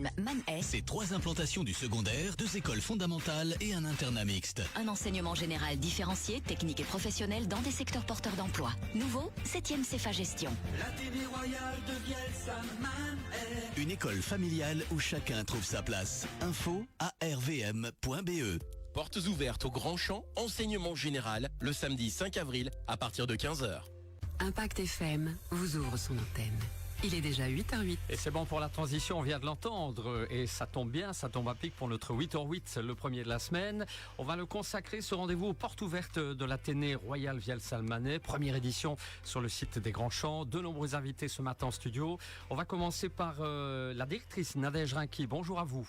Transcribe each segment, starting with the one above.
Vielsalm, Manet. C'est 3 implantations du secondaire, 2 écoles fondamentales et un internat mixte. Un enseignement général différencié, technique et professionnel dans des secteurs porteurs d'emploi. Nouveau, 7e CFA Gestion. L'Athénée royale de Vielsalm, Manet. Une école familiale où chacun trouve sa place. Info arvm.be. Portes ouvertes au Grand Champ, enseignement général, le samedi 5 avril à partir de 15h. Impact FM vous ouvre son antenne. Il est déjà 8h08. Et c'est bon pour la transition, on vient de l'entendre. Et ça tombe bien, ça tombe à pic pour notre 8h08, le premier de la semaine. On va le consacrer, ce rendez-vous aux portes ouvertes de l'Athénée Royal Vielsalm Manet. Première édition sur le site des Grands Champs. De nombreux invités ce matin en studio. On va commencer par la directrice Nadège Rinki. Bonjour à vous.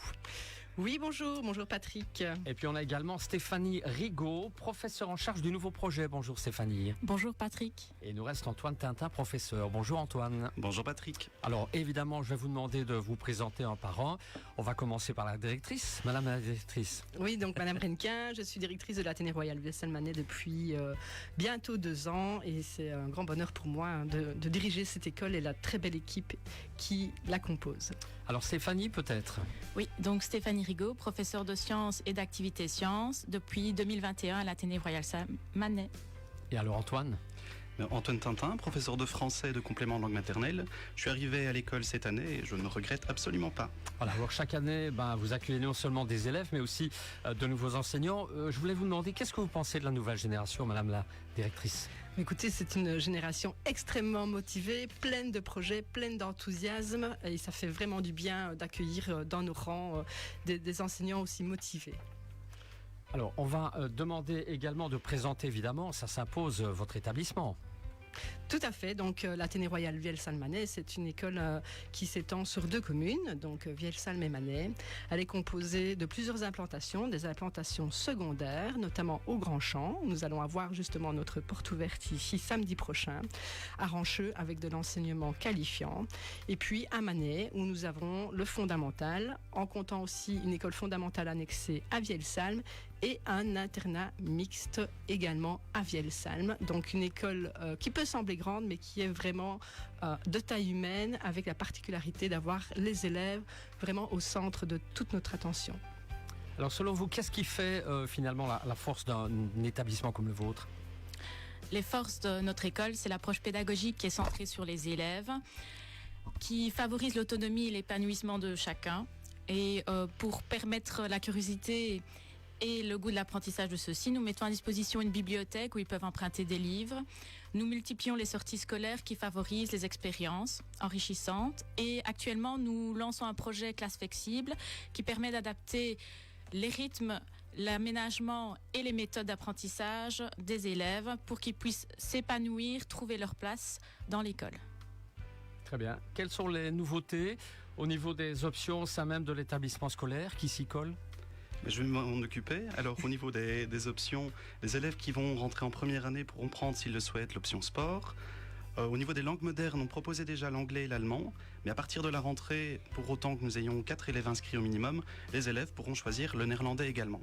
Oui, bonjour Patrick. Et puis on a également Stéphanie Rigaud, professeure en charge du nouveau projet. Bonjour Stéphanie. Bonjour Patrick. Et il nous reste Antoine Tintin, professeur. Bonjour Antoine. Bonjour Patrick. Alors évidemment, je vais vous demander de vous présenter un par un. On va commencer par la directrice. Madame la directrice. Oui, donc Madame Renquin, je suis directrice de l'Athénée Royal Vielsalm Manet depuis bientôt 2 ans. Et c'est un grand bonheur pour moi de diriger cette école et la très belle équipe qui la compose. Alors Stéphanie peut-être. Oui, donc Stéphanie Rigaud, professeure de sciences et d'activités sciences depuis 2021 à l'Athénée Royal Vielsalm Manet. Et alors Antoine? Antoine Tintin, professeur de français de complément de langue maternelle. Je suis arrivé à l'école cette année et je ne regrette absolument pas. Voilà, alors chaque année, vous accueillez non seulement des élèves, mais aussi de nouveaux enseignants. Je voulais vous demander, qu'est-ce que vous pensez de la nouvelle génération, Madame la directrice? Écoutez, c'est une génération extrêmement motivée, pleine de projets, pleine d'enthousiasme. Et ça fait vraiment du bien d'accueillir dans nos rangs des enseignants aussi motivés. Alors, on va demander également de présenter, évidemment, ça s'impose, votre établissement. Tout à fait. Donc l'Athénée Royal Vielsalm Manet, c'est une école qui s'étend sur 2 communes, donc Vielsalm et Manet. Elle est composée de plusieurs implantations, des implantations secondaires, notamment au Grand Champ. Nous allons avoir justement notre porte ouverte ici samedi prochain, à Rancheux, avec de l'enseignement qualifiant. Et puis à Manet, où nous avons le fondamental, en comptant aussi une école fondamentale annexée à Vielsalm et un internat mixte également à Vielsalm. Donc une école qui peut sembler grande, mais qui est vraiment de taille humaine, avec la particularité d'avoir les élèves vraiment au centre de toute notre attention. Alors selon vous, qu'est-ce qui fait finalement la force d'un établissement comme le vôtre? Les forces de notre école, c'est l'approche pédagogique qui est centrée sur les élèves, qui favorise l'autonomie et l'épanouissement de chacun. Et pour permettre la curiosité et le goût de l'apprentissage de ceux-ci, nous mettons à disposition une bibliothèque où ils peuvent emprunter des livres. Nous multiplions les sorties scolaires qui favorisent les expériences enrichissantes. Et actuellement, nous lançons un projet classe flexible qui permet d'adapter les rythmes, l'aménagement et les méthodes d'apprentissage des élèves pour qu'ils puissent s'épanouir, trouver leur place dans l'école. Très bien. Quelles sont les nouveautés au niveau des options au sein même de l'établissement scolaire qui s'y collent? Je vais m'en occuper. Alors au niveau des options, les élèves qui vont rentrer en première année pourront prendre, s'ils le souhaitent, l'option sport. Au niveau des langues modernes, on proposait déjà l'anglais et l'allemand, mais à partir de la rentrée, pour autant que nous ayons 4 élèves inscrits au minimum, les élèves pourront choisir le néerlandais également.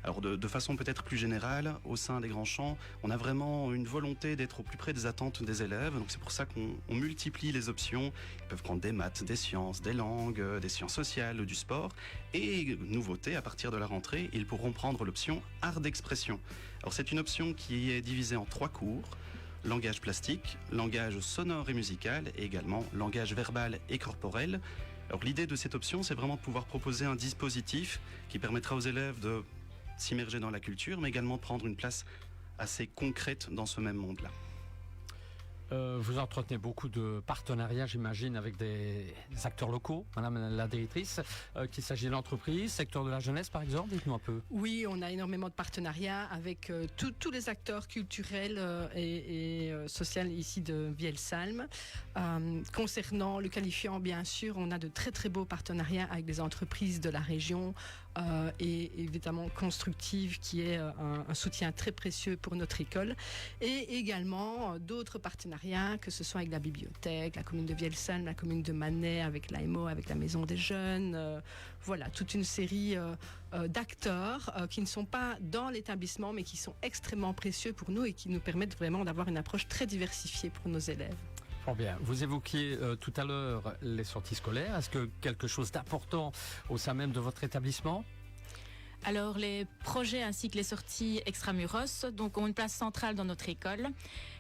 Alors de façon peut-être plus générale, au sein des Grands Champs, on a vraiment une volonté d'être au plus près des attentes des élèves. Donc c'est pour ça qu'on multiplie les options. Ils peuvent prendre des maths, des sciences, des langues, des sciences sociales, du sport. Et nouveauté, à partir de la rentrée, ils pourront prendre l'option art d'expression. Alors c'est une option qui est divisée en 3 cours. Langage plastique, langage sonore et musical, et également langage verbal et corporel. Alors l'idée de cette option, c'est vraiment de pouvoir proposer un dispositif qui permettra aux élèves de s'immerger dans la culture, mais également de prendre une place assez concrète dans ce même monde-là. Vous entretenez beaucoup de partenariats, j'imagine, avec des acteurs locaux, Madame la directrice, qu'il s'agit d'entreprises, secteur de la jeunesse par exemple, dites-nous un peu. Oui, on a énormément de partenariats avec tous les acteurs culturels et sociaux ici de Vielsalm. Concernant le qualifiant, bien sûr, on a de très très beaux partenariats avec des entreprises de la région et évidemment Constructive, qui est un soutien très précieux pour notre école, et également d'autres partenariats, que ce soit avec la bibliothèque, la commune de Vielsalm, la commune de Manet, avec l'AMO, avec la Maison des Jeunes. Voilà, toute une série d'acteurs qui ne sont pas dans l'établissement, mais qui sont extrêmement précieux pour nous et qui nous permettent vraiment d'avoir une approche très diversifiée pour nos élèves. Fort bien. Vous évoquiez tout à l'heure les sorties scolaires. Est-ce que quelque chose d'important au sein même de votre établissement? Alors, les projets ainsi que les sorties extramuros donc, ont une place centrale dans notre école,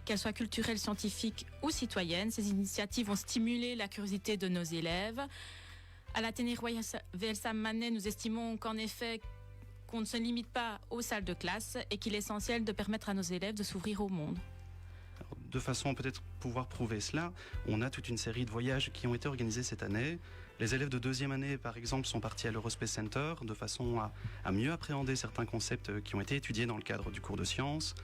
qu'elles soient culturelles, scientifiques ou citoyennes. Ces initiatives vont stimuler la curiosité de nos élèves. À l'Athénée Royal VL Sam Manet, nous estimons qu'en effet, qu'on ne se limite pas aux salles de classe et qu'il est essentiel de permettre à nos élèves de s'ouvrir au monde. De façon peut-être pouvoir prouver cela, on a toute une série de voyages qui ont été organisés cette année. Les élèves de deuxième année, par exemple, sont partis à l'Eurospace Center de façon à mieux appréhender certains concepts qui ont été étudiés dans le cadre du cours de sciences.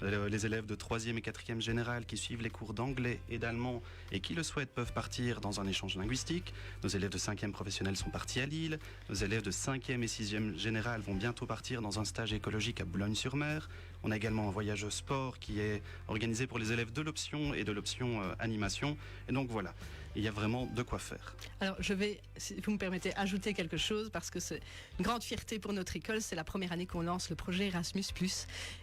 Les élèves de 3e et 4e général qui suivent les cours d'anglais et d'allemand et qui le souhaitent peuvent partir dans un échange linguistique. Nos élèves de 5e professionnel sont partis à Lille. Nos élèves de 5e et 6e général vont bientôt partir dans un stage écologique à Boulogne-sur-Mer. On a également un voyage sport qui est organisé pour les élèves de l'option et de l'option animation. Et donc voilà, il y a vraiment de quoi faire. Alors je vais, si vous me permettez, ajouter quelque chose parce que c'est une grande fierté pour notre école. C'est la première année qu'on lance le projet Erasmus+.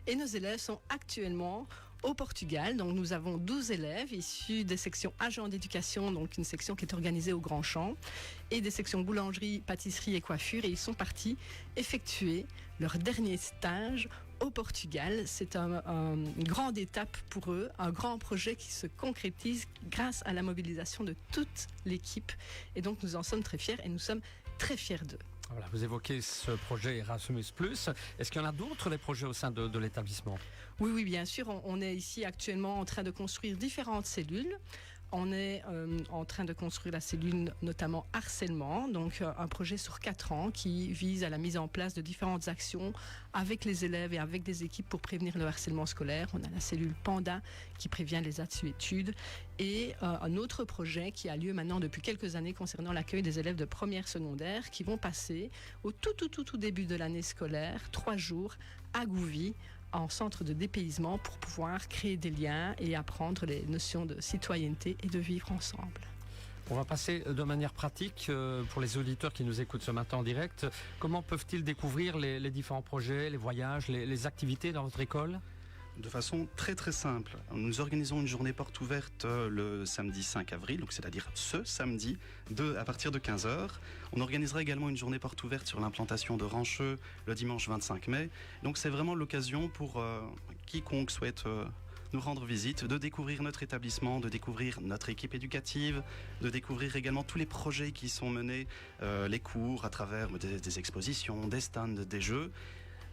Et nos élèves sont actuellement au Portugal. Donc nous avons 12 élèves issus des sections agents d'éducation, donc une section qui est organisée au Grand Champ, et des sections boulangerie, pâtisserie et coiffure. Et ils sont partis effectuer leur dernier stage au Portugal. C'est une grande étape pour eux, un grand projet qui se concrétise grâce à la mobilisation de toute l'équipe. Et donc nous en sommes très fiers et nous sommes très fiers d'eux. Voilà, vous évoquez ce projet Erasmus+. Est-ce qu'il y en a d'autres, les projets au sein de l'établissement? Oui, bien sûr. On est ici actuellement en train de construire différentes cellules. On est en train de construire la cellule notamment harcèlement, donc un projet sur 4 ans qui vise à la mise en place de différentes actions avec les élèves et avec des équipes pour prévenir le harcèlement scolaire. On a la cellule Panda qui prévient les assuétudes et un autre projet qui a lieu maintenant depuis quelques années concernant l'accueil des élèves de première secondaire qui vont passer au tout début de l'année scolaire 3 jours à Gouvy, en centre de dépaysement pour pouvoir créer des liens et apprendre les notions de citoyenneté et de vivre ensemble. On va passer de manière pratique pour les auditeurs qui nous écoutent ce matin en direct. Comment peuvent-ils découvrir les différents projets, les voyages, les activités dans votre école ? De façon très très simple. Nous organisons une journée porte ouverte le samedi 5 avril, donc c'est-à-dire ce samedi, à partir de 15h. On organisera également une journée porte ouverte sur l'implantation de Rancheux le dimanche 25 mai. Donc c'est vraiment l'occasion pour quiconque souhaite nous rendre visite, de découvrir notre établissement, de découvrir notre équipe éducative, de découvrir également tous les projets qui sont menés, les cours à travers des expositions, des stands, des jeux.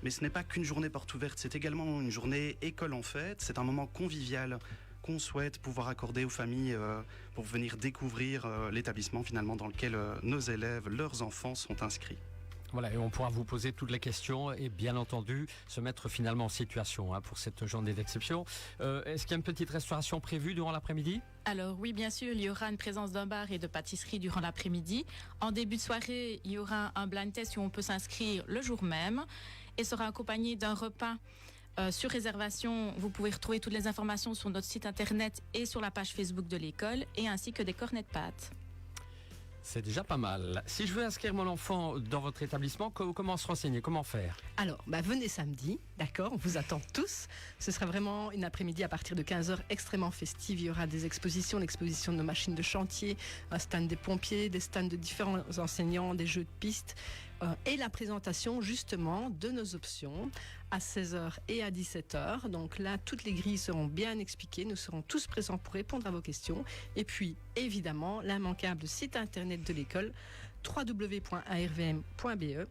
Mais ce n'est pas qu'une journée porte ouverte, c'est également une journée école en fête. C'est un moment convivial qu'on souhaite pouvoir accorder aux familles pour venir découvrir l'établissement finalement dans lequel nos élèves, leurs enfants sont inscrits. Voilà, et on pourra vous poser toutes les questions et bien entendu se mettre finalement en situation pour cette journée d'exception. Est-ce qu'il y a une petite restauration prévue durant l'après-midi ? Alors oui, bien sûr, il y aura une présence d'un bar et de pâtisserie durant l'après-midi. En début de soirée, il y aura un blind test où on peut s'inscrire le jour même et sera accompagné d'un repas sur réservation. Vous pouvez retrouver toutes les informations sur notre site internet et sur la page Facebook de l'école et ainsi que des cornets de pâtes. C'est déjà pas mal. Si je veux inscrire mon enfant dans votre établissement, comment se renseigner? Comment faire? Alors, venez samedi, d'accord, on vous attend tous. Ce sera vraiment une après-midi à partir de 15h extrêmement festive. Il y aura des expositions, l'exposition de nos machines de chantier, un stand des pompiers, des stands de différents enseignants, des jeux de piste et la présentation justement de nos options à 16h et à 17h. Donc là, toutes les grilles seront bien expliquées. Nous serons tous présents pour répondre à vos questions. Et puis, évidemment, l'immanquable site internet de l'école www.arvm.be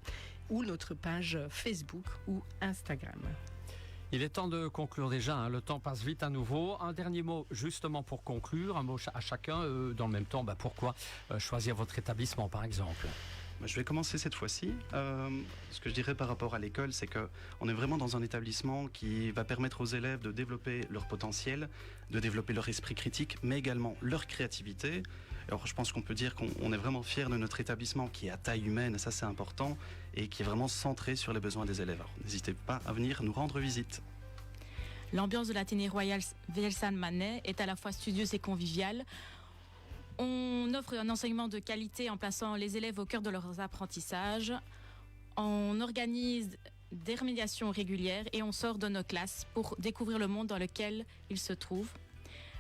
ou notre page Facebook ou Instagram. Il est temps de conclure déjà, le temps passe vite à nouveau. Un dernier mot justement pour conclure, un mot à chacun. Dans le même temps, pourquoi choisir votre établissement par exemple? Je vais commencer cette fois-ci. Ce que je dirais par rapport à l'école, c'est qu'on est vraiment dans un établissement qui va permettre aux élèves de développer leur potentiel, de développer leur esprit critique, mais également leur créativité. Alors je pense qu'on peut dire qu'on est vraiment fiers de notre établissement qui est à taille humaine, et ça c'est important, et qui est vraiment centré sur les besoins des élèves. Alors, n'hésitez pas à venir nous rendre visite. L'ambiance de l'Athénée Royal VL Sam Manet est à la fois studieuse et conviviale. On offre un enseignement de qualité en plaçant les élèves au cœur de leurs apprentissages. On organise des remédiations régulières et on sort de nos classes pour découvrir le monde dans lequel ils se trouvent.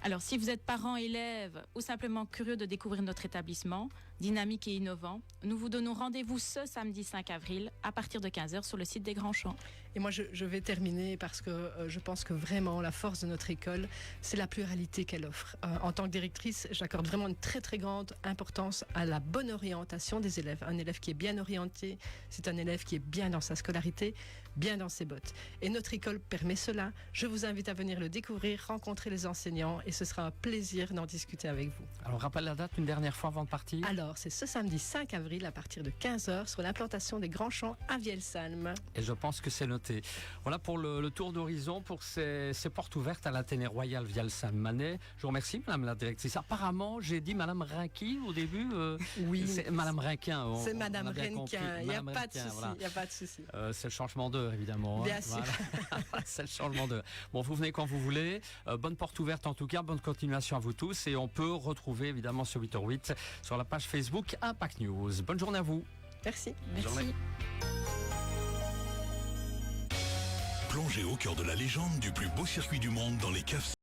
Alors, si vous êtes parent, élève ou simplement curieux de découvrir notre établissement, dynamique et innovant, nous vous donnons rendez-vous ce samedi 5 avril à partir de 15h sur le site des Grands Champs. Et moi, je vais terminer parce que je pense que vraiment la force de notre école, c'est la pluralité qu'elle offre. En tant que directrice, j'accorde vraiment une très très grande importance à la bonne orientation des élèves. Un élève qui est bien orienté, c'est un élève qui est bien dans sa scolarité, bien dans ses bottes. Et notre école permet cela. Je vous invite à venir le découvrir, rencontrer les enseignants et ce sera un plaisir d'en discuter avec vous. Alors, rappelle la date une dernière fois avant de partir. Alors, c'est ce samedi 5 avril à partir de 15h sur l'implantation des Grands Champs à Vielsalm. Et je pense que c'est noté. Voilà pour le tour d'horizon, pour ces portes ouvertes à l'Athénée Royal Vielsalm-Manet. Je vous remercie, Madame la directrice. Apparemment, j'ai dit Madame Rinky au début. Oui. C'est Madame Rinquin. C'est Madame Rinquin. Il n'y a pas de souci. Il n'y a pas de souci. C'est le changement d'heure, évidemment. Bien sûr. Voilà. C'est le changement d'heure. Bon, vous venez quand vous voulez. Bonne porte ouverte en tout cas. Bonne continuation à vous tous. Et on peut retrouver évidemment ce 8h08 sur la page Facebook Impact News. Bonne journée à vous. Merci. Merci. Plongez au cœur de la légende du plus beau circuit du monde dans les caves.